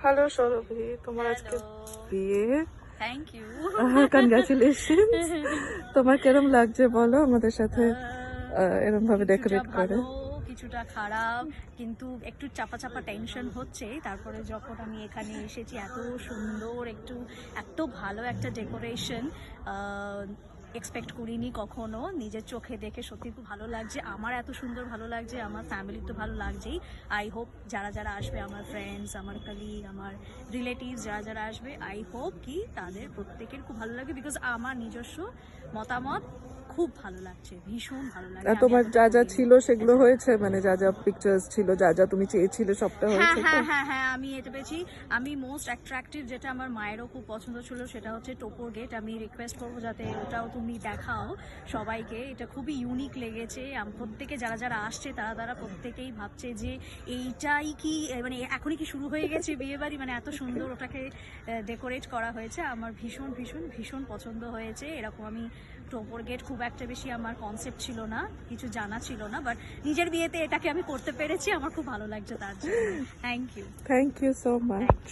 Hello Sourabhi, তোমার আজকে বিয়ে। Thank you. কনগ্রাচুলেশনস। তোমার কেরম লাগছে বলো আমাদের সাথে এরকম ভাবে ডেকোরেট করে? কিছুটা খারাপ, কিন্তু একটু চাপা চাপা টেনশন হচ্ছে। তারপরে যখন আমি এখানে এসেছি, এত সুন্দর এত ভালো একটা ডেকোরেশন এক্সপেক্ট করিনি কখনো। নিজের চোখে দেখে সত্যি খুব ভালো লাগছে। আমার এত সুন্দর ভালো লাগছে, আমার ফ্যামিলির তো ভালো লাগছেই। আই হোপ যারা যারা আসবে, আমার ফ্রেন্ডস, আমার কলিগ, আমার রিলেটিভস যারা যারা আসবে, আই হোপ কি তাদের প্রত্যেকের খুব ভালো লাগবে। বিকজ আমার নিজস্ব মতামত খুব ভালো লাগছে, ভীষণ ভালো লাগছে। তোমার যা যা ছিল সেগুলো হয়েছে, মানে যা যা পিকচার্স ছিল, যা যা তুমি চেয়েছিলে সবটা হ্যাঁ হয়েছে? হ্যাঁ হ্যাঁ হ্যাঁ, আমি এটা পেয়েছি। আমি মোস্ট অ্যাট্রাকটিভ যেটা আমার মায়েরও খুব পছন্দ ছিল, সেটা হচ্ছে টোপর গেট। আমি রিকোয়েস্ট করবো যাতে ওটাও তুমি দেখাও সবাইকে। এটা খুবই ইউনিক লেগেছে। প্রত্যেকে যারা যারা আসছে তারা তারা প্রত্যেকেই ভাবছে যে এইটাই কি, মানে এখনই কি শুরু হয়ে গেছে বিয়েবাড়ি, মানে এত সুন্দর ওটাকে ডেকোরেট করা হয়েছে। আমার ভীষণ ভীষণ ভীষণ পছন্দ হয়েছে। এরকম আমি টোপর গেট খুব একটা বেশি আমার কনসেপ্ট ছিল না, কিছু জানা ছিল না, বাট নিজের বিয়েতে এটাকে আমি করতে পেরেছি। আমার খুব ভালো লাগছে তার জন্য। Thank you thank you so much.